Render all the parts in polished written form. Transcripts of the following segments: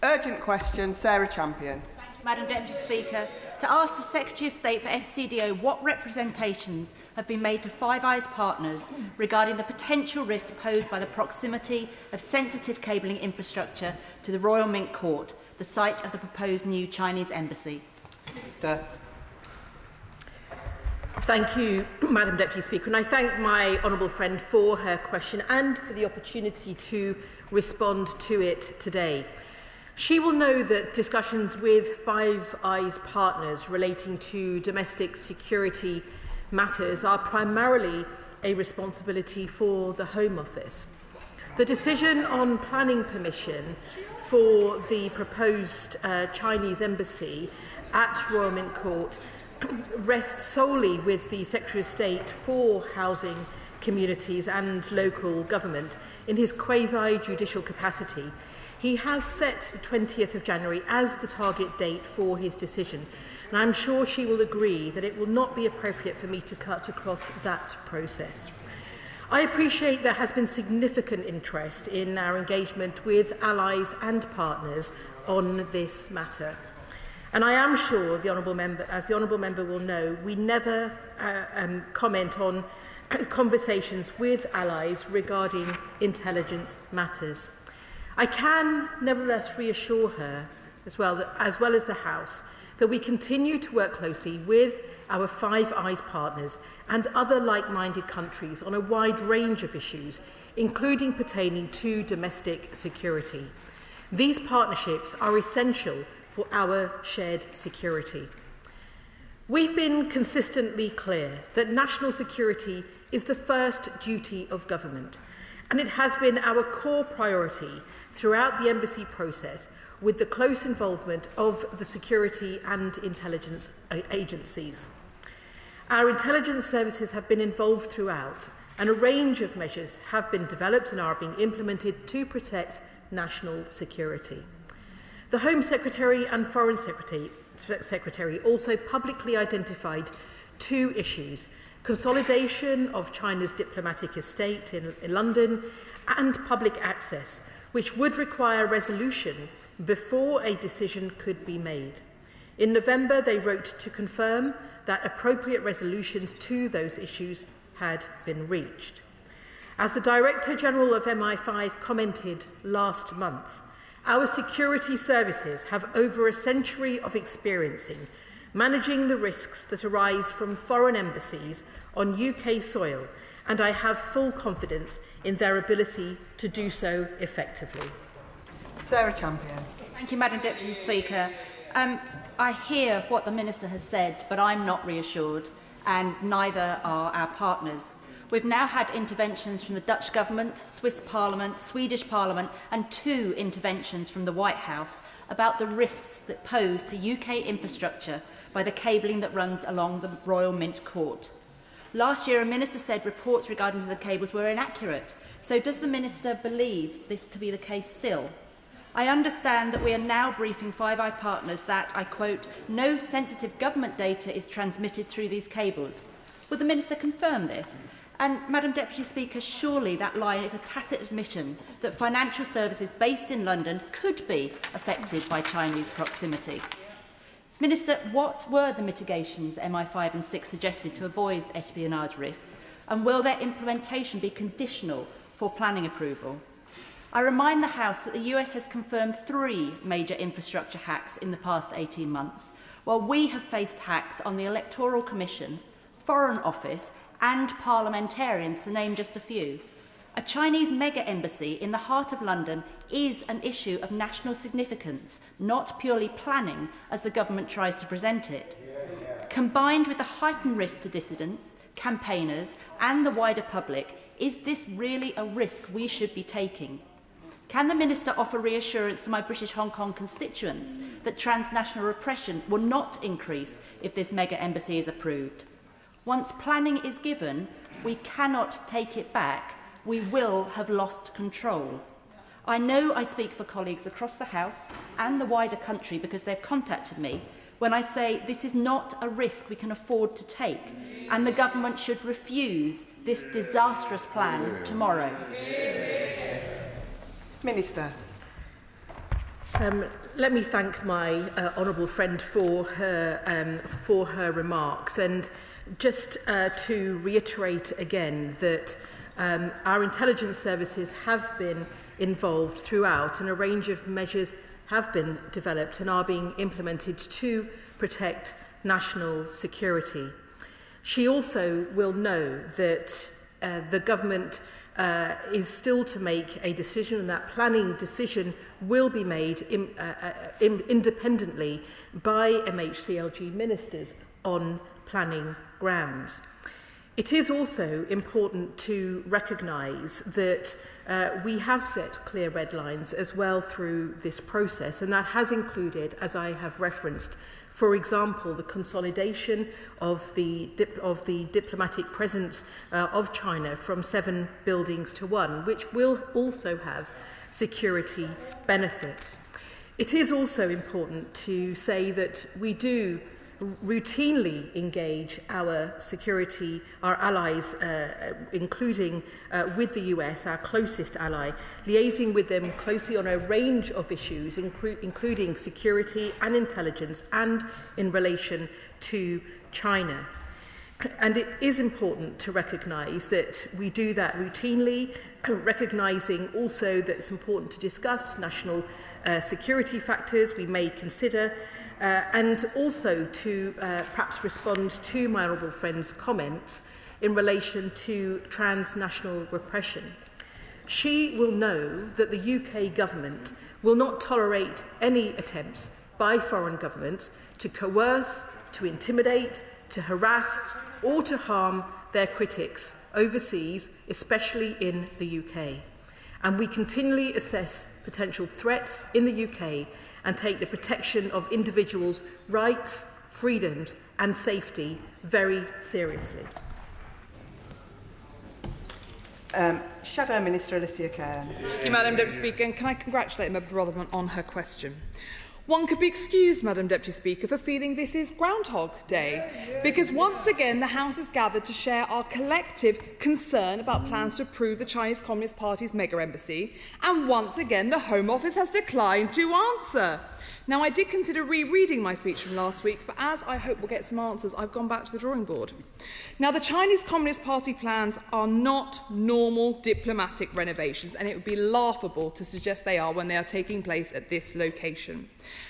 Urgent question, Sarah Champion. Thank you, Madam Deputy Speaker. To ask the Secretary of State for FCDO what representations have been made to Five Eyes partners regarding the potential risk posed by the proximity of sensitive cabling infrastructure to the Royal Mint Court, the site of the proposed new Chinese embassy. Minister. Thank you, Madam Deputy Speaker, and I thank my honourable friend for her question and for the opportunity to respond to it today. She will know that discussions with Five Eyes partners relating to domestic security matters are primarily a responsibility for the Home Office. The decision on planning permission for the proposed Chinese embassy at Royal Mint Court rests solely with the Secretary of State for Housing, Communities and Local Government in his quasi-judicial capacity. He has set the 20th of January as the target date for his decision, and I'm sure she will agree that it will not be appropriate for me to cut across that process. I appreciate there has been significant interest in our engagement with allies and partners on this matter. And I am sure, the Honourable Member, as the Honourable Member will know, we never comment on conversations with allies regarding intelligence matters. I can nevertheless reassure her, as well as the House, that we continue to work closely with our Five Eyes partners and other like-minded countries on a wide range of issues, including pertaining to domestic security. These partnerships are essential for our shared security. We've been consistently clear that national security is the first duty of government, and it has been our core priority throughout the embassy process, with the close involvement of the security and intelligence agencies. Our intelligence services have been involved throughout, and a range of measures have been developed and are being implemented to protect national security. The Home Secretary and Foreign Secretary also publicly identified two issues: consolidation of China's diplomatic estate in London and public access, which would require resolution before a decision could be made. In November, they wrote to confirm that appropriate resolutions to those issues had been reached. As the Director General of MI5 commented last month, our security services have over a century of experience in managing the risks that arise from foreign embassies on UK soil, and I have full confidence in their ability to do so effectively. Sarah Champion. Thank you, Madam Deputy Speaker. I hear what the Minister has said, but I'm not reassured, and neither are our partners. We've now had interventions from the Dutch Government, Swiss Parliament, Swedish Parliament, and 2 interventions from the White House about the risks that pose to UK infrastructure by the cabling that runs along the Royal Mint Court. Last year, a minister said reports regarding the cables were inaccurate. So does the Minister believe this to be the case still? I understand that we are now briefing Five Eyes partners that, I quote, no sensitive government data is transmitted through these cables. Will the Minister confirm this? And, Madam Deputy Speaker, surely that line is a tacit admission that financial services based in London could be affected by Chinese proximity. Minister, what were the mitigations MI5 and 6 suggested to avoid espionage risks, and will their implementation be conditional for planning approval? I remind the House that the US has confirmed 3 major infrastructure hacks in the past 18 months, while we have faced hacks on the Electoral Commission, Foreign Office and parliamentarians, to name just a few. A Chinese mega embassy in the heart of London is an issue of national significance, not purely planning as the government tries to present it. Combined with the heightened risk to dissidents, campaigners and the wider public, is this really a risk we should be taking? Can the Minister offer reassurance to my British Hong Kong constituents that transnational repression will not increase if this mega embassy is approved? Once planning is given, we cannot take it back. We will have lost control. I know I speak for colleagues across the House and the wider country because they've contacted me when I say this is not a risk we can afford to take, and the government should refuse this disastrous plan tomorrow. Minister. Let me thank my honourable friend for her remarks, and just to reiterate again that our intelligence services have been involved throughout, and a range of measures have been developed and are being implemented to protect national security. She also will know that the government is still to make a decision, and that planning decision will be made independently by MHCLG ministers on planning grounds. It is also important to recognise that we have set clear red lines as well through this process, and that has included, as I have referenced, for example, the consolidation of the diplomatic presence of China from 7 buildings to 1, which will also have security benefits. It is also important to say that we do routinely engage our allies, including with the US, our closest ally, liaising with them closely on a range of issues, including security and intelligence, and in relation to China. And it is important to recognise that we do that routinely, recognising also that it's important to discuss national security factors we may consider, and also to perhaps respond to my honourable friend's comments in relation to transnational repression. She will know that the UK government will not tolerate any attempts by foreign governments to coerce, to intimidate, to harass or to harm their critics overseas, especially in the UK. And we continually assess potential threats in the UK and take the protection of individuals' rights, freedoms and safety very seriously. Shadow Minister Alicia Kearns. Thank you, Madam Deputy Speaker, and can I congratulate Member for Rotherham on her question. One could be excused, Madam Deputy Speaker, for feeling this is Groundhog Day, because once again the House is gathered to share our collective concern about plans to approve the Chinese Communist Party's mega embassy, and once again the Home Office has declined to answer. Now, I did consider rereading my speech from last week, but as I hope we'll get some answers, I've gone back to the drawing board. Now, the Chinese Communist Party plans are not normal diplomatic renovations, and it would be laughable to suggest they are when they are taking place at this location.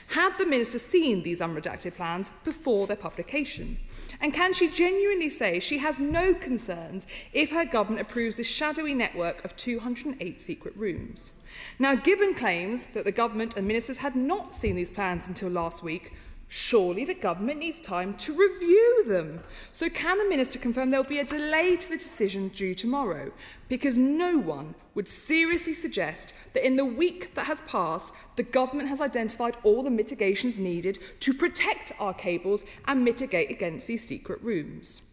Had the Minister seen these unredacted plans before their publication? And can she genuinely say she has no concerns if her government approves this shadowy network of 208 secret rooms? Now, given claims that the government and ministers had not seen these plans until last week, surely the government needs time to review them. So can the minister confirm there will be a delay to the decision due tomorrow? Because no one would seriously suggest that in the week that has passed, the government has identified all the mitigations needed to protect our cables and mitigate against these secret rooms.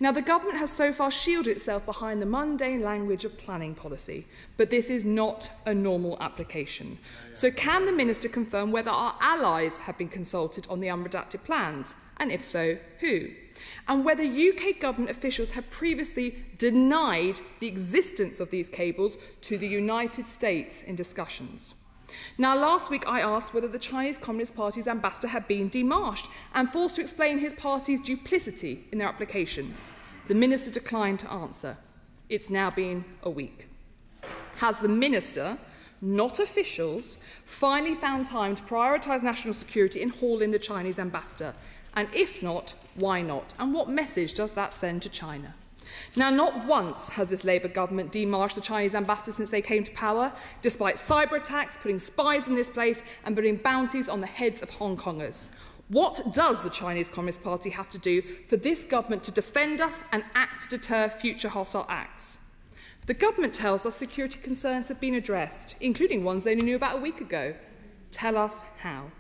Now, the government has so far shielded itself behind the mundane language of planning policy, but this is not a normal application. So can the minister confirm whether our allies have been consulted on the unredacted plans, and if so, who? And whether UK government officials have previously denied the existence of these cables to the United States in discussions? Now, last week I asked whether the Chinese Communist Party's ambassador had been demarched and forced to explain his party's duplicity in their application. The minister declined to answer. It's now been a week. Has the minister, not officials, finally found time to prioritise national security and haul in the Chinese ambassador? And if not, why not? And what message does that send to China? Now, not once has this Labour government demarched the Chinese ambassador since they came to power, despite cyber attacks, putting spies in this place and putting bounties on the heads of Hong Kongers. What does the Chinese Communist Party have to do for this government to defend us and act to deter future hostile acts? The government tells us security concerns have been addressed, including ones they only knew about a week ago. Tell us how.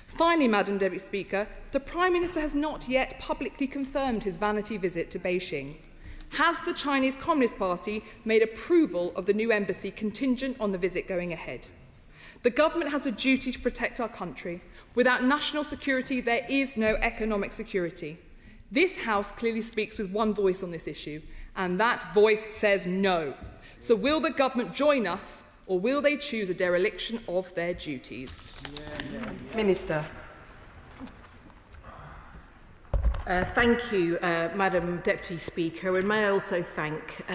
Finally, Madam Deputy Speaker, the Prime Minister has not yet publicly confirmed his vanity visit to Beijing. Has the Chinese Communist Party made approval of the new embassy contingent on the visit going ahead? The government has a duty to protect our country. Without national security, there is no economic security. This House clearly speaks with one voice on this issue, and that voice says no. So will the government join us or will they choose a dereliction of their duties? Minister. Thank you, Madam Deputy Speaker, and may I also thank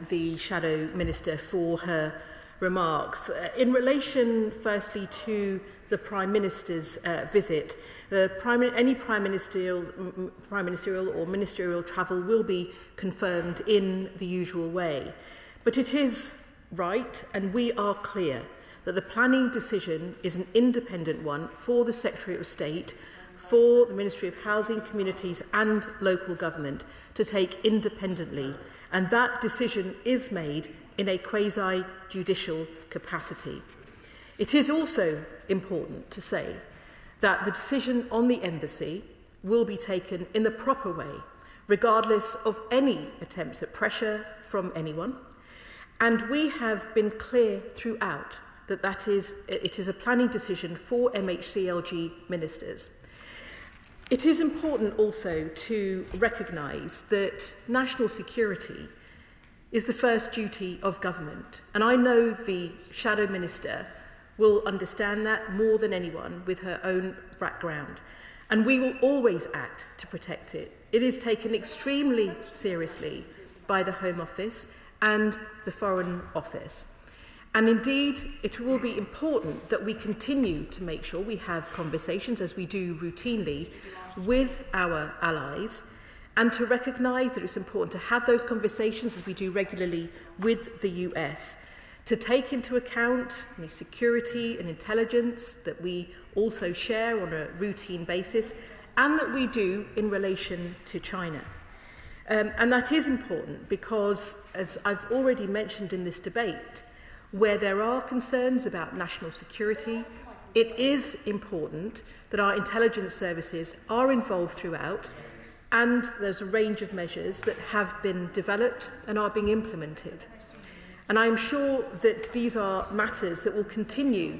the Shadow Minister for her remarks. In relation, firstly, to the Prime Minister's visit, any Prime Ministerial or ministerial travel will be confirmed in the usual way. But it is right, and we are clear, that the planning decision is an independent one for the Secretary of State, for the Ministry of Housing, Communities and Local Government to take independently, and that decision is made in a quasi-judicial capacity. It is also important to say that the decision on the embassy will be taken in the proper way, regardless of any attempts at pressure from anyone, and we have been clear throughout that it is a planning decision for MHCLG ministers. It is important also to recognise that national security is the first duty of government, and I know the Shadow Minister will understand that more than anyone with her own background, and we will always act to protect it. It is taken extremely seriously by the Home Office and the Foreign Office. And indeed, it will be important that we continue to make sure we have conversations, as we do routinely, with our allies, and to recognise that it's important to have those conversations, as we do regularly with the US, to take into account security and intelligence that we also share on a routine basis, and that we do in relation to China. And that is important because, as I've already mentioned in this debate, where there are concerns about national security, it is important that our intelligence services are involved throughout, and there's a range of measures that have been developed and are being implemented. And I'm sure that these are matters that will continue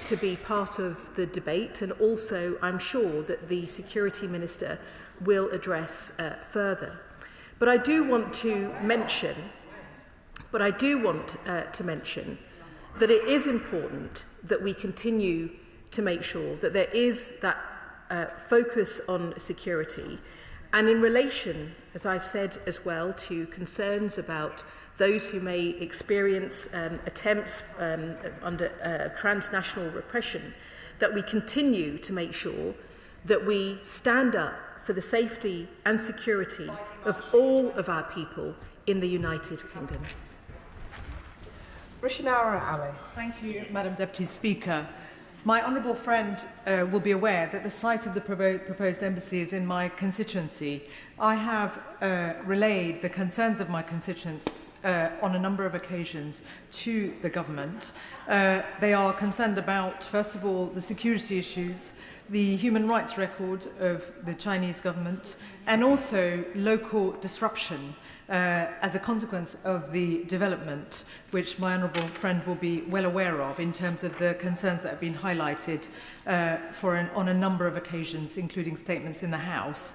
to be part of the debate, and also I'm sure that the Security Minister will address further. But I do want to mention that it is important that we continue to make sure that there is that focus on security, and in relation, as I've said as well, to concerns about those who may experience attempts under transnational repression, that we continue to make sure that we stand up for the safety and security of all of our people in the United Kingdom. Rishinara Ali. Thank you, Madam Deputy Speaker. My honourable friend will be aware that the site of the proposed embassy is in my constituency. I have relayed the concerns of my constituents on a number of occasions to the government. They are concerned about, first of all, the security issues, the human rights record of the Chinese government, and also local disruption as a consequence of the development, which my honourable friend will be well aware of in terms of the concerns that have been highlighted on a number of occasions, including statements in the House.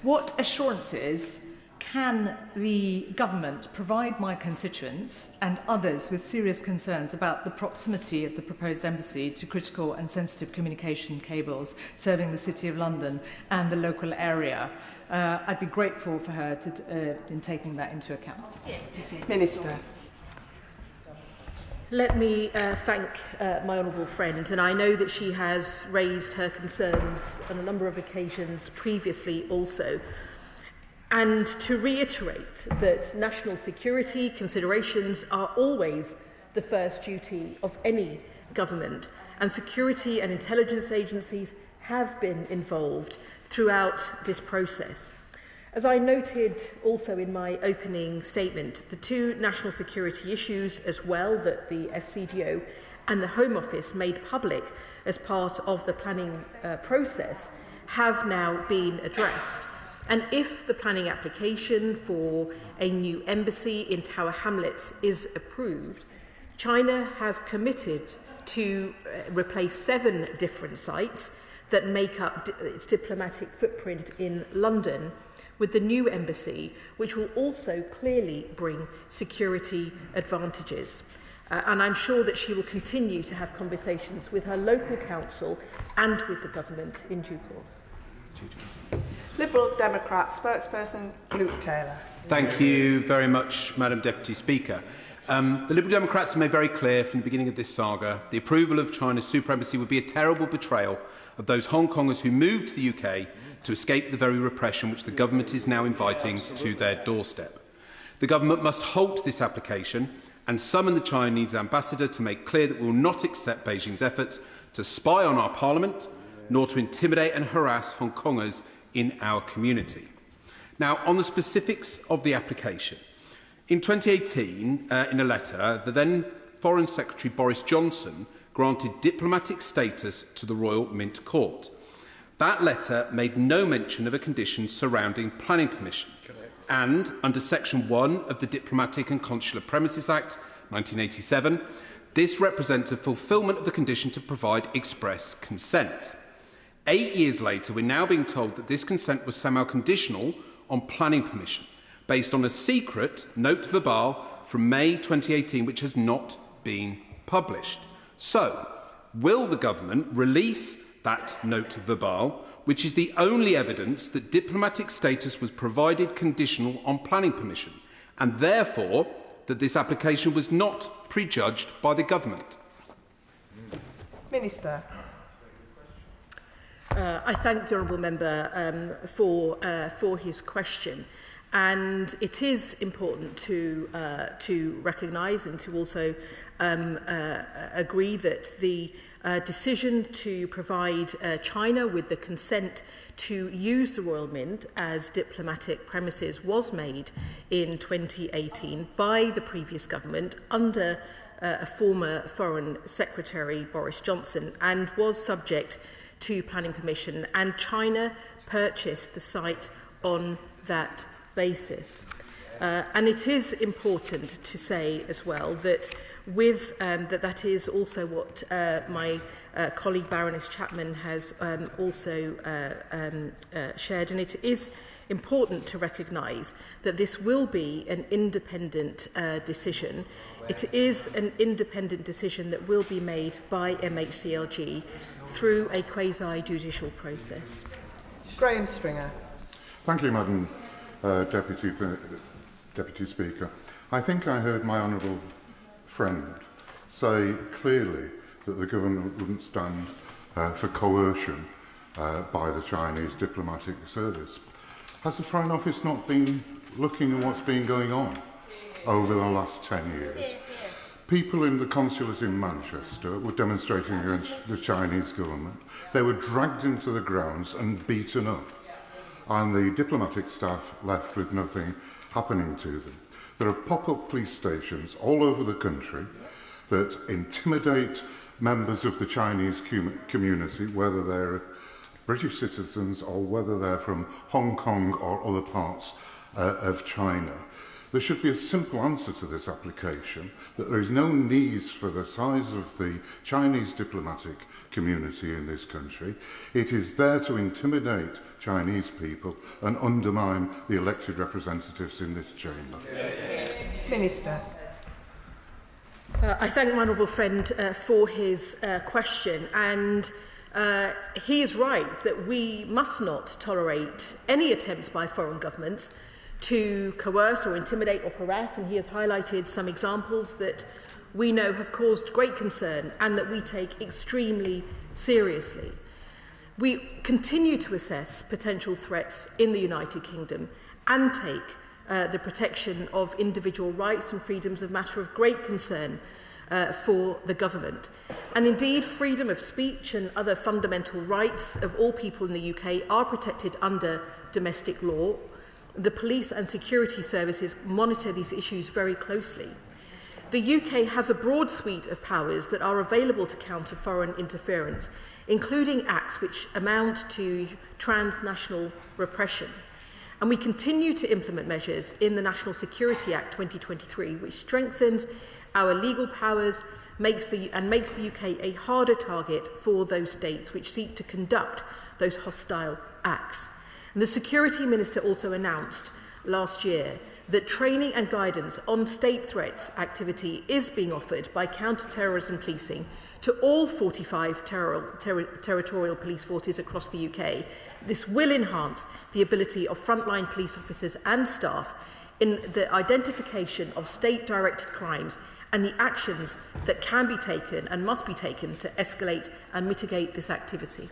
What assurances can the government provide my constituents and others with serious concerns about the proximity of the proposed embassy to critical and sensitive communication cables serving the City of London and the local area? I'd be grateful for her in taking that into account. Minister. Let me thank my honourable friend, and I know that she has raised her concerns on a number of occasions previously also. And to reiterate that national security considerations are always the first duty of any government, and security and intelligence agencies have been involved throughout this process. As I noted also in my opening statement, the two national security issues as well that the FCDO and the Home Office made public as part of the planning process have now been addressed. And if the planning application for a new embassy in Tower Hamlets is approved, China has committed to replace 7 different sites that make up its diplomatic footprint in London with the new embassy, which will also clearly bring security advantages. and I'm sure that she will continue to have conversations with her local council and with the government in due course. Liberal Democrat spokesperson Luke Taylor. Thank you very much, Madam Deputy Speaker. The Liberal Democrats have made very clear from the beginning of this saga the approval of China's supremacy would be a terrible betrayal of those Hong Kongers who moved to the UK to escape the very repression which the government is now inviting to their doorstep. The government must halt this application and summon the Chinese ambassador to make clear that we will not accept Beijing's efforts to spy on our parliament, nor to intimidate and harass Hong Kongers in our community. Now, on the specifics of the application, in 2018, in a letter, the then Foreign Secretary Boris Johnson granted diplomatic status to the Royal Mint Court. That letter made no mention of a condition surrounding planning permission. And under Section 1 of the Diplomatic and Consular Premises Act 1987, this represents a fulfilment of the condition to provide express consent. 8 years later, we're now being told that this consent was somehow conditional on planning permission, based on a secret note verbale from May 2018, which has not been published. So, will the government release that note verbale, which is the only evidence that diplomatic status was provided conditional on planning permission, and therefore that this application was not prejudged by the government? Minister. I thank the honourable member for his question, and it is important to recognise and to also agree that the decision to provide China with the consent to use the Royal Mint as diplomatic premises was made in 2018 by the previous government under a former Foreign Secretary, Boris Johnson, and was subject to planning permission, and China purchased the site on that basis. And it is important to say as well that that is also what my colleague Baroness Chapman has also shared, and it is important to recognise that this will be an independent decision. It is an independent decision that will be made by MHCLG through a quasi-judicial process. Graham Stringer. Thank you, Madam Deputy Speaker. I think I heard my honourable friend say clearly that the government wouldn't stand for coercion by the Chinese diplomatic service. Has the Foreign Office not been looking at what's been going on over the last 10 years? People in the consulate in Manchester were demonstrating against the Chinese government. They were dragged into the grounds and beaten up, and the diplomatic staff left with nothing happening to them. There are pop-up police stations all over the country that intimidate members of the Chinese community, whether they're British citizens or whether they're from Hong Kong or other parts of China. There should be a simple answer to this application, that there is no need for the size of the Chinese diplomatic community in this country. It is there to intimidate Chinese people and undermine the elected representatives in this chamber. Minister. I thank my honourable friend for his question, and he is right that we must not tolerate any attempts by foreign governments to coerce or intimidate or harass, and he has highlighted some examples that we know have caused great concern and that we take extremely seriously. We continue to assess potential threats in the United Kingdom and take the protection of individual rights and freedoms a matter of great concern for the government. And indeed, freedom of speech and other fundamental rights of all people in the UK are protected under domestic law. The police and security services monitor these issues very closely. The UK has a broad suite of powers that are available to counter foreign interference, including acts which amount to transnational repression. And we continue to implement measures in the National Security Act 2023, which strengthens our legal powers makes the UK a harder target for those states which seek to conduct those hostile acts. And the Security Minister also announced last year that training and guidance on state threats activity is being offered by counter-terrorism policing to all 45 territorial police forces across the UK. This will enhance the ability of frontline police officers and staff in the identification of state-directed crimes and the actions that can be taken and must be taken to escalate and mitigate this activity.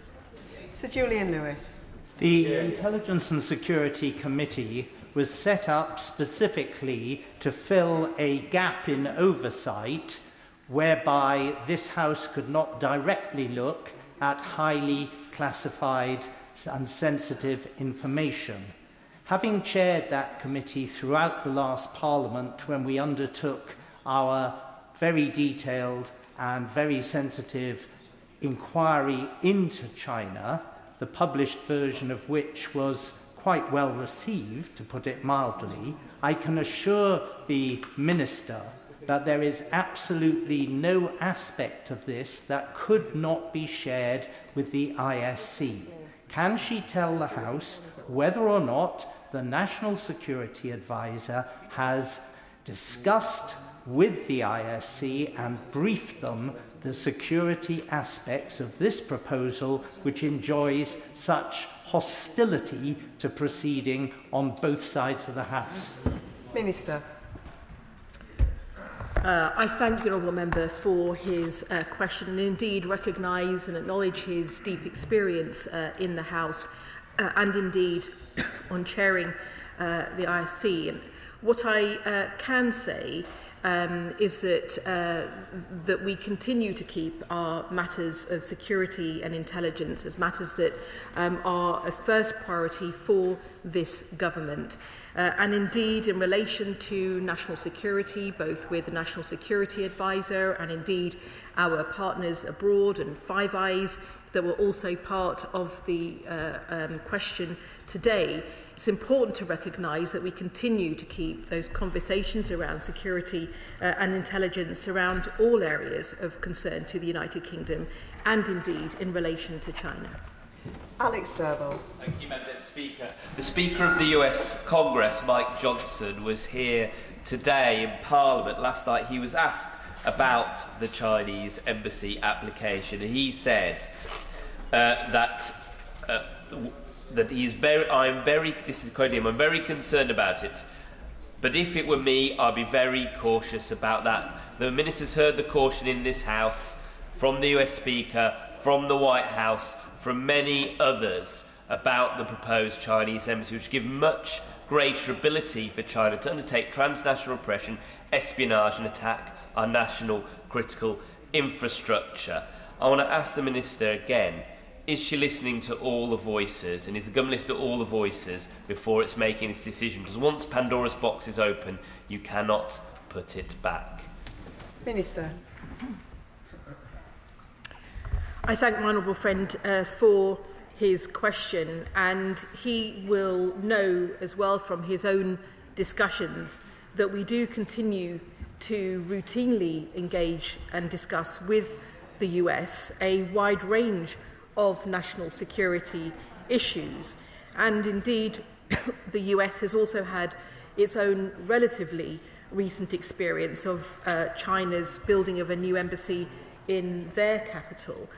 Sir Julian Lewis. The Intelligence and Security Committee was set up specifically to fill a gap in oversight whereby this House could not directly look at highly classified and sensitive information. Having chaired that committee throughout the last Parliament when we undertook our very detailed and very sensitive inquiry into China, the published version of which was quite well received, to put it mildly, I can assure the Minister that there is absolutely no aspect of this that could not be shared with the ISC. Can she tell the House whether or not the National Security Advisor has discussed with the ISC and briefed them the security aspects of this proposal, which enjoys such hostility to proceeding on both sides of the House? Minister. I thank the honourable member for his question and indeed recognise and acknowledge his deep experience in the House and indeed on chairing the ISC. And what I can say is that we continue to keep our matters of security and intelligence as matters that are a first priority for this government. And indeed, in relation to national security, both with the National Security Advisor and indeed our partners abroad and Five Eyes that were also part of the question today, it's important to recognise that we continue to keep those conversations around security and intelligence around all areas of concern to the United Kingdom and indeed in relation to China. Alex Serval. Thank you, Madam Speaker. The Speaker of the US Congress, Mike Johnson, was here today in Parliament. Last night he was asked about the Chinese embassy application. He said that he's very, this is quoting him, I'm very concerned about it. But if it were me, I'd be very cautious about that. The Minister's heard the caution in this House from the US Speaker, from the White House, from many others about the proposed Chinese embassy, which give much greater ability for China to undertake transnational oppression, espionage and attack our national critical infrastructure. I want to ask the Minister again, is she listening to all the voices, and is the government listening to all the voices before it's making its decision? Because once Pandora's box is open, you cannot put it back. Minister. I thank my honourable friend for his question, and he will know as well from his own discussions that we do continue to routinely engage and discuss with the US a wide range of national security issues. And indeed, the US has also had its own relatively recent experience of China's building of a new embassy in their capital.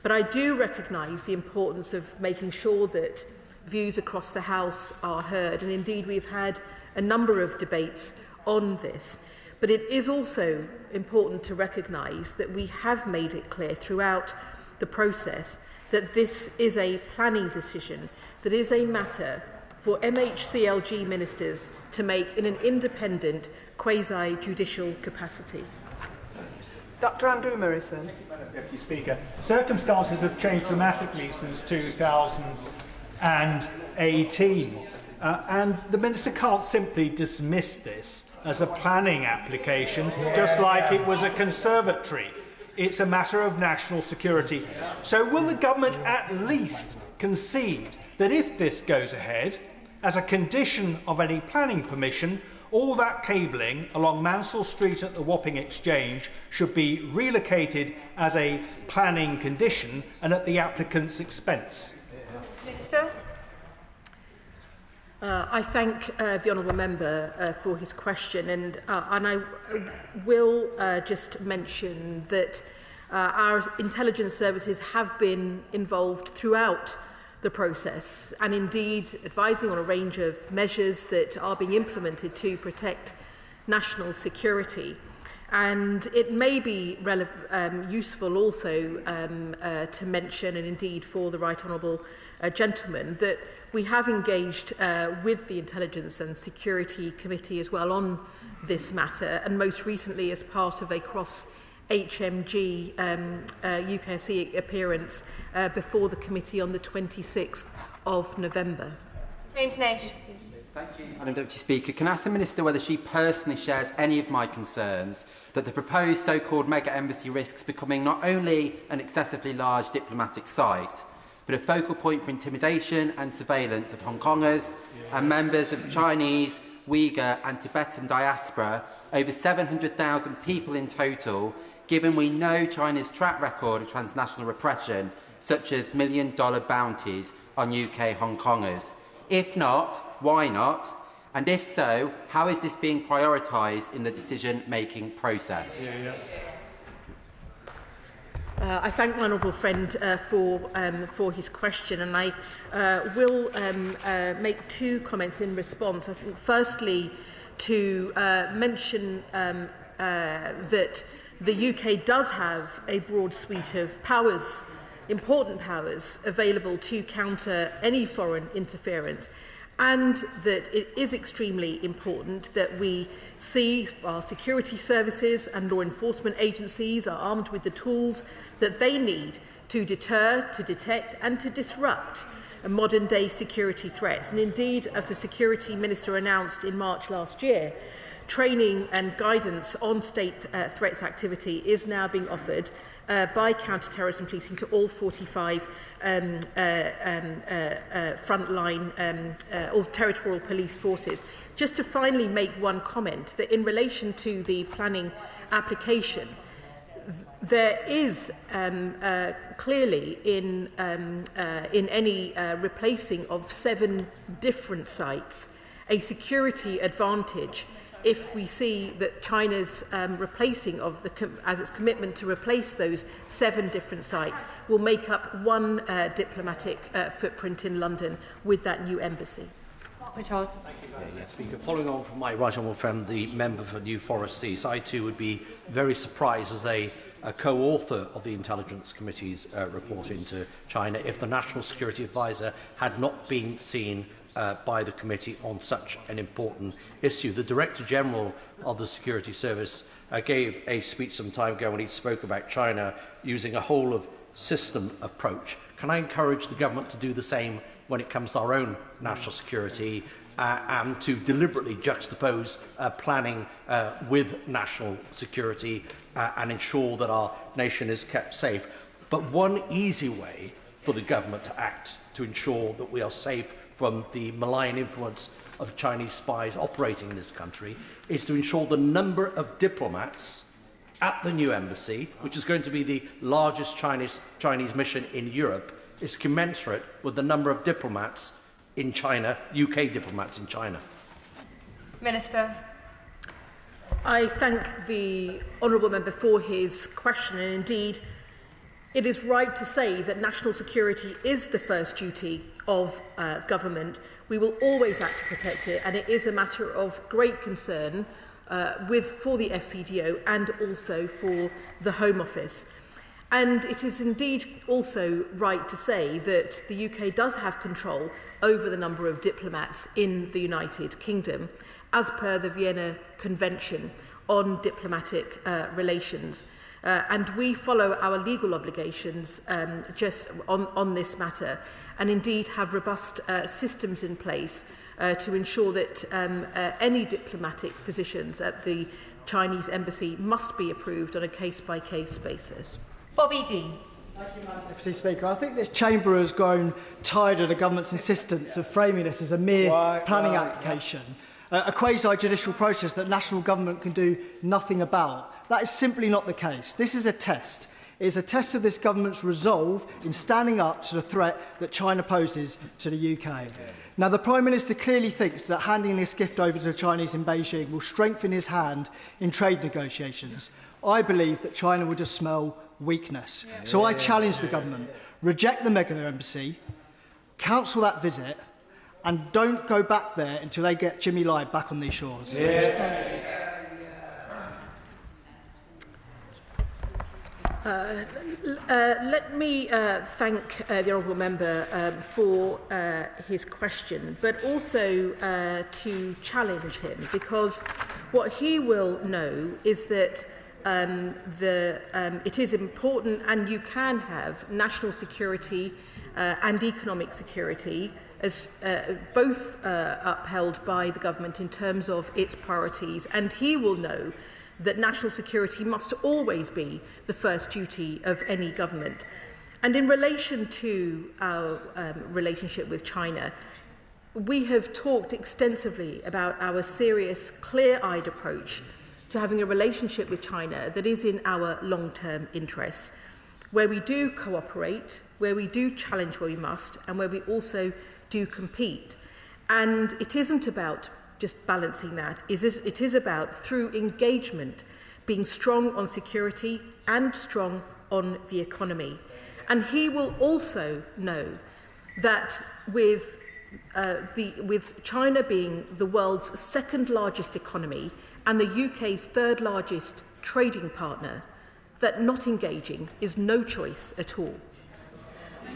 But I do recognise the importance of making sure that views across the House are heard, and indeed we've had a number of debates on this. But it is also important to recognise that we have made it clear throughout the process that this is a planning decision, that is a matter for MHCLG ministers to make in an independent, quasi-judicial capacity. Dr Andrew Morrison. Deputy Speaker, circumstances have changed dramatically since 2018 and the Minister can't simply dismiss this as a planning application just like it was a conservatory. It's a matter of national security. So will the government at least concede that if this goes ahead, as a condition of any planning permission, all that cabling along Mansell Street at the Wapping Exchange should be relocated as a planning condition and at the applicant's expense? Minister. I thank the honourable member for his question, and I will just mention that our intelligence services have been involved throughout the process and indeed advising on a range of measures that are being implemented to protect national security. And it may be useful also to mention, and indeed for the right honourable gentleman, that we have engaged with the Intelligence and Security Committee as well on this matter, and most recently as part of a cross-HMG UKSC appearance before the committee on the 26th of November. James Nash. Thank you, Madam Deputy Speaker. Can I ask the Minister whether she personally shares any of my concerns that the proposed so-called mega embassy risks becoming not only an excessively large diplomatic site, but a focal point for intimidation and surveillance of Hong Kongers and members of the Chinese, Uyghur and Tibetan diaspora, over 700,000 people in total, given we know China's track record of transnational repression, such as million-dollar bounties on UK Hong Kongers? If not, why not? And if so, how is this being prioritised in the decision-making process? I thank my honourable friend for his question, and I will make two comments in response. I think, firstly, to mention that the UK does have a broad suite of powers, important powers, available to counter any foreign interference, and that it is extremely important that we see our security services and law enforcement agencies are armed with the tools that they need to deter, to detect and to disrupt modern-day security threats. And indeed, as the Security Minister announced in March last year, training and guidance on state threats activity is now being offered by counter-terrorism policing to all 45 frontline or territorial police forces. Just to finally make one comment, that in relation to the planning application, there is clearly in any replacing of 7 different sites a security advantage if we see that China's replacing of as its commitment to replace those 7 different sites will make up one diplomatic footprint in London with that new embassy. Richard. Speaker, following on from my right honourable friend, the member for New Forest Sea, I too would be very surprised as a co-author of the Intelligence Committee's report into China if the National Security Advisor had not been seen by the committee on such an important issue. The Director General of the Security Service gave a speech some time ago when he spoke about China using a whole-of-system approach. Can I encourage the government to do the same when it comes to our own national security and to deliberately juxtapose planning with national security and ensure that our nation is kept safe? But one easy way for the government to act to ensure that we are safe from the malign influence of Chinese spies operating in this country is to ensure the number of diplomats at the new embassy, which is going to be the largest Chinese mission in Europe, is commensurate with the number of diplomats in China, UK diplomats in China. Minister. I thank the honourable member for his question, and indeed it is right to say that national security is the first duty of government. We will always act to protect it, and it is a matter of great concern for the FCDO and also for the Home Office. And it is indeed also right to say that the UK does have control over the number of diplomats in the United Kingdom, as per the Vienna Convention on Diplomatic Relations. And we follow our legal obligations just on this matter, and indeed have robust systems in place to ensure that any diplomatic positions at the Chinese embassy must be approved on a case-by-case basis. Bobby Dean. Thank you, Madam Deputy Speaker. I think this chamber has grown tired of the government's insistence of framing this as a mere planning application, a quasi-judicial process that national government can do nothing about. That is simply not the case. This is a test. It is a test of this government's resolve in standing up to the threat that China poses to the UK. Now, the Prime Minister clearly thinks that handing this gift over to the Chinese in Beijing will strengthen his hand in trade negotiations. I believe that China will just smell weakness. So I challenge the government, reject the mega embassy, cancel that visit, and don't go back there until they get Jimmy Lai back on these shores. Let me thank the Honourable Member for his question, but also to challenge him, because what he will know is that it is important, and you can have national security and economic security as both upheld by the government in terms of its priorities, and he will know that national security must always be the first duty of any government. And in relation to our relationship with China, we have talked extensively about our serious, clear-eyed approach to having a relationship with China that is in our long-term interests, where we do cooperate, where we do challenge where we must, and where we also do compete. And it isn't about just balancing that. It is about, through engagement, being strong on security and strong on the economy. And he will also know that with China being the world's second largest economy and the UK's third largest trading partner, that not engaging is no choice at all.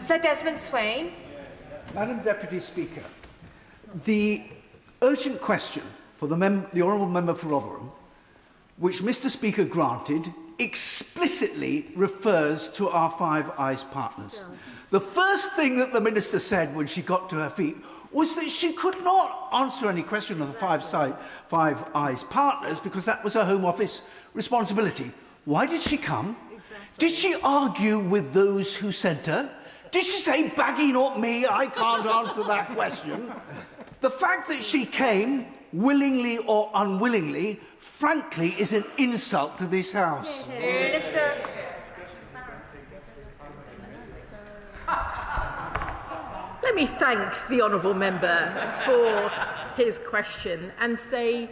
Sir Desmond Swain. Madam Deputy Speaker, the urgent question for the Honourable Member for Rotherham, which Mr Speaker granted, explicitly refers to our Five Eyes partners. The first thing that the Minister said when she got to her feet was that she could not answer any question of the Five Eyes partners because that was her Home Office responsibility. Why did she come? Did she argue with those who sent her? Did she say, "Baggy, not me, I can't answer that question"? The fact that she came, willingly or unwillingly, frankly, is an insult to this House. Minister. Let me thank the Honourable Member for his question and say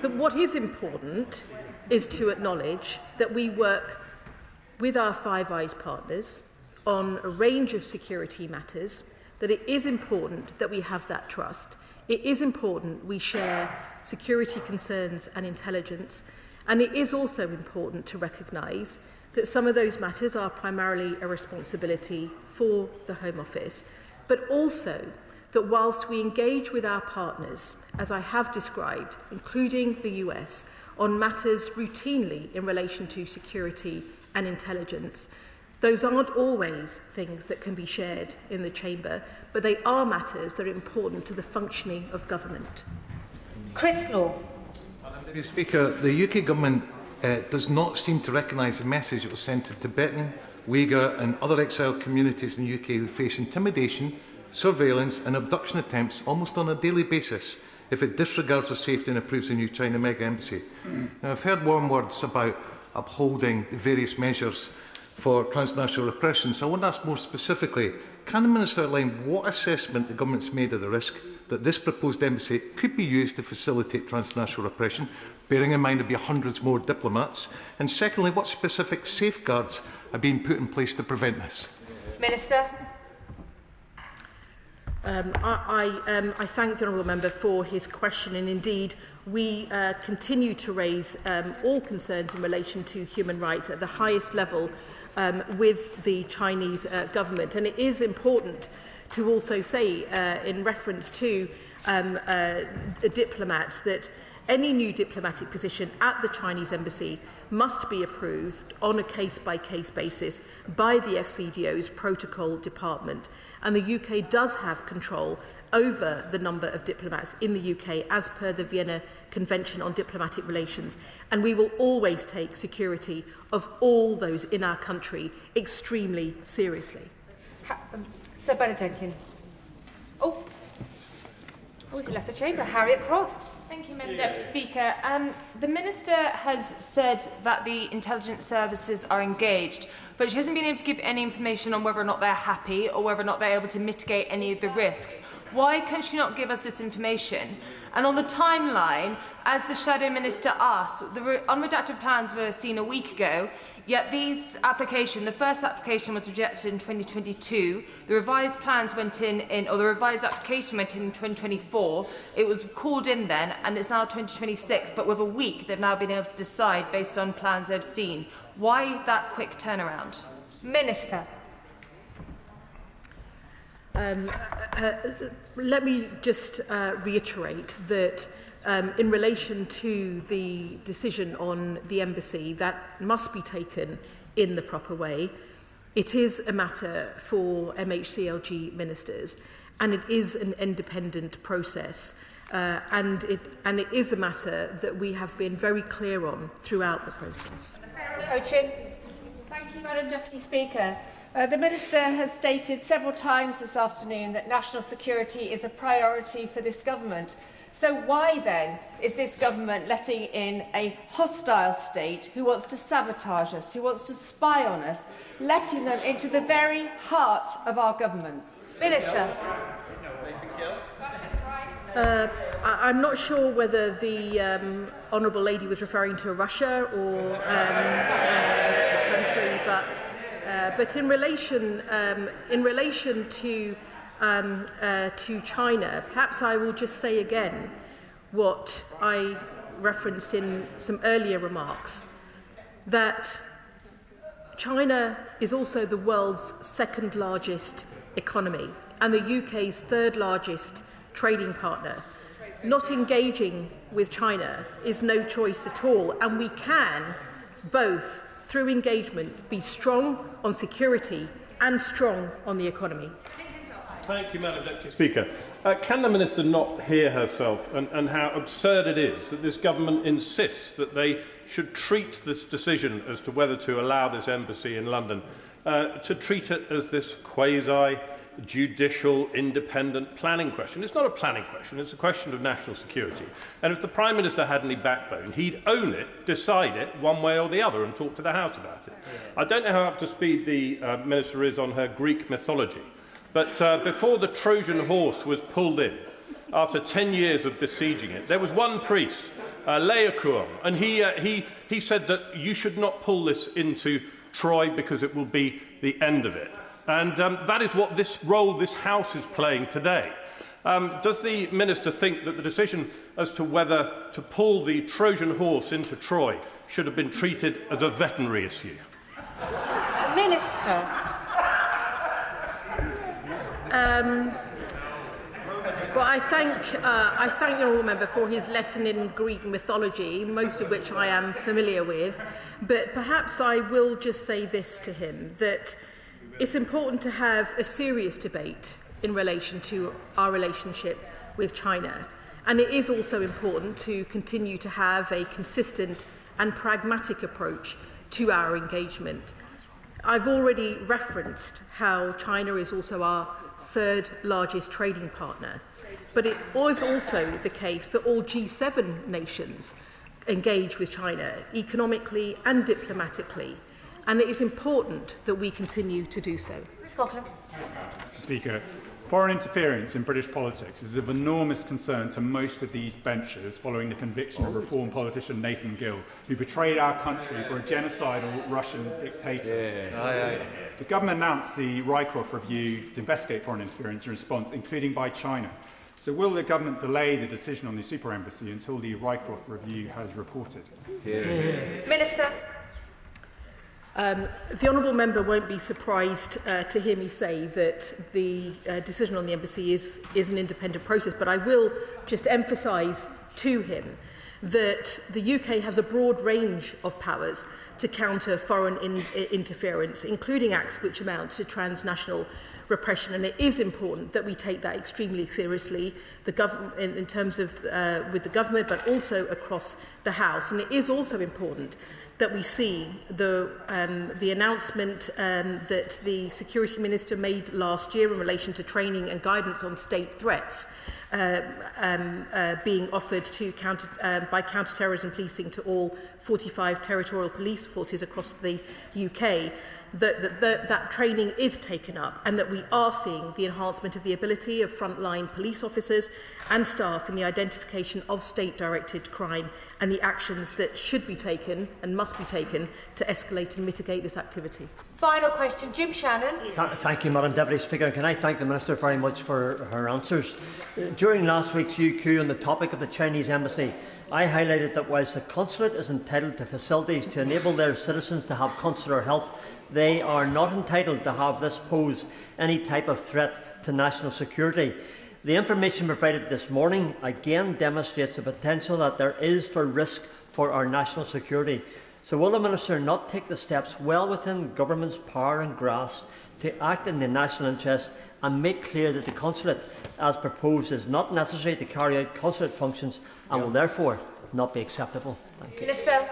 that what is important is to acknowledge that we work with our Five Eyes partners on a range of security matters, that it is important that we have that trust. It is important we share security concerns and intelligence, and it is also important to recognise that some of those matters are primarily a responsibility for the Home Office, but also that whilst we engage with our partners, as I have described, including the US, on matters routinely in relation to security and intelligence, those aren't always things that can be shared in the Chamber, but they are matters that are important to the functioning of government. Chris Law. Mr Speaker, the UK Government does not seem to recognise the message that was sent to Tibetan, Uyghur and other exiled communities in the UK who face intimidation, surveillance and abduction attempts almost on a daily basis if it disregards their safety and approves the new China mega embassy. Now, I've heard warm words about upholding the various measures for transnational repression, so I want to ask more specifically, can the Minister outline what assessment the Government's made of the risk that this proposed embassy could be used to facilitate transnational repression, bearing in mind there will be hundreds more diplomats? And secondly, what specific safeguards are being put in place to prevent this? Minister. I thank the Honourable Member for his question, and indeed we continue to raise all concerns in relation to human rights at the highest level with the Chinese government. And it is important to also say, in reference to the diplomats, that any new diplomatic position at the Chinese embassy must be approved on a case-by-case basis by the FCDO's protocol department. And the UK does have control over the number of diplomats in the UK as per the Vienna Convention on Diplomatic Relations. And we will always take security of all those in our country extremely seriously. Sir Bernard Jenkins. Oh, he's left the chamber. Harriet Cross. Thank you, Madam Deputy Speaker. The Minister has said that the intelligence services are engaged, but she hasn't been able to give any information on whether or not they're happy or whether or not they're able to mitigate any of the risks. Why can she not give us this information? And on the timeline, as the Shadow Minister asked, the unredacted plans were seen a week ago, yet these the first application was rejected in 2022, the revised plans went or the revised application went in 2024, it was called in then, and it's now 2026, but with a week they've now been able to decide based on plans they've seen. Why that quick turnaround? Minister. Let me just reiterate that in relation to the decision on the embassy, that must be taken in the proper way. It is a matter for MHCLG ministers, and it is an independent process, and it is a matter that we have been very clear on throughout the process. Thank you, Madam Deputy Speaker. The Minister has stated several times this afternoon that national security is a priority for this government. So why then is this government letting in a hostile state who wants to sabotage us, who wants to spy on us, letting them into the very heart of our government? Minister. I'm not sure whether the Honourable Lady was referring to Russia or country, but in relation to China, perhaps I will just say again what I referenced in some earlier remarks, that China is also the world's second largest economy and the UK's third largest trading partner. Not engaging with China is no choice at all, and we can both, through engagement, be strong on security and strong on the economy. Thank you, Madam Deputy Speaker. Can the Minister not hear herself and how absurd it is that this government insists that they should treat this decision as to whether to allow this embassy in London, to treat it as this quasi-judicial, independent planning question? It's not a planning question, it's a question of national security. And if the Prime Minister had any backbone, he'd own it, decide it one way or the other and talk to the House about it. I don't know how up to speed the Minister is on her Greek mythology, but before the Trojan horse was pulled in, after 10 years of besieging it, there was one priest, Laocoon, and he said that you should not pull this into Troy because it will be the end of it. And that is what this role this House is playing today. Does the Minister think that the decision as to whether to pull the Trojan horse into Troy should have been treated as a veterinary issue? Minister. Well, I thank the honourable member for his lesson in Greek mythology, most of which I am familiar with. But perhaps I will just say this to him, that it's important to have a serious debate in relation to our relationship with China. And it is also important to continue to have a consistent and pragmatic approach to our engagement. I've already referenced how China is also our third largest trading partner. But it is also the case that all G7 nations engage with China economically and diplomatically. And it is important that we continue to do so. Mr. Speaker, foreign interference in British politics is of enormous concern to most of these benches following the conviction of Reform politician Nathan Gill, who betrayed our country for a genocidal Russian dictator. The government announced the Rycroft review to investigate foreign interference in response, including by China. So will the government delay the decision on the super embassy until the Rycroft review has reported? Minister. The honourable member won't be surprised to hear me say that the decision on the embassy is an independent process, but I will just emphasise to him that the UK has a broad range of powers to counter foreign interference, including acts which amount to transnational repression, and it is important that we take that extremely seriously, the government in terms of with the government, but also across the House. And it is also important that we see the announcement that the Security Minister made last year in relation to training and guidance on state threats being offered to by counter-terrorism policing to all 45 territorial police forces across the UK, that training is taken up, and that we are seeing the enhancement of the ability of frontline police officers and staff in the identification of state-directed crime and the actions that should be taken and must be taken to escalate and mitigate this activity. Final question, Jim Shannon. Thank you, Madam Deputy Speaker. Can I thank the Minister very much for her answers? During last week's UQ on the topic of the Chinese Embassy, I highlighted that whilst the consulate is entitled to facilities to enable their citizens to have consular help, they are not entitled to have this pose any type of threat to national security. The information provided this morning again demonstrates the potential that there is for risk for our national security. So will the Minister not take the steps well within government's power and grasp to act in the national interest and make clear that the consulate, as proposed, is not necessary to carry out consulate functions and will therefore not be acceptable? Thank you. Minister.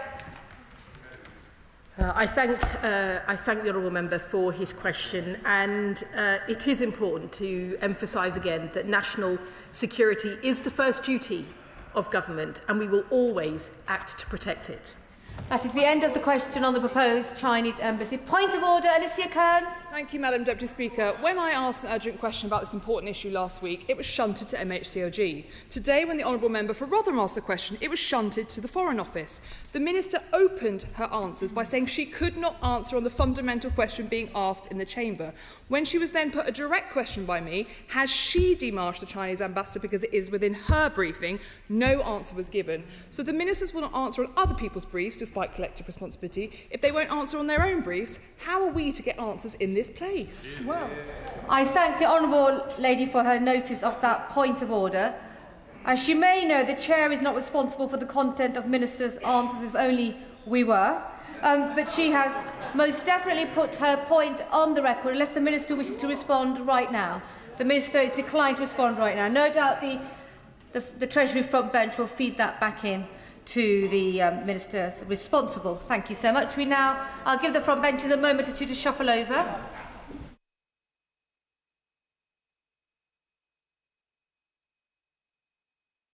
I thank the honourable member for his question, and it is important to emphasise again that national security is the first duty of government, and we will always act to protect it. That is the end of the question on the proposed Chinese embassy. Point of order, Alicia Kearns. Thank you, Madam Deputy Speaker. When I asked an urgent question about this important issue last week, it was shunted to MHCOG. Today, when the honourable member for Rotherham asked the question, it was shunted to the Foreign Office. The Minister opened her answers by saying she could not answer on the fundamental question being asked in the Chamber. When she was then put a direct question by me, has she demarched the Chinese ambassador because it is within her briefing, no answer was given. So the ministers will not answer on other people's briefs, despite collective responsibility. If they won't answer on their own briefs, how are we to get answers in this place? Well, I thank the honourable lady for her notice of that point of order. As you may know, the Chair is not responsible for the content of ministers' answers, if only we were. But she has most definitely put her point on the record, unless the Minister wishes to respond right now. The Minister is declined to respond right now. No doubt the Treasury front bench will feed that back in to the Ministers responsible. Thank you so much. I'll give the front benches a moment or two to shuffle over.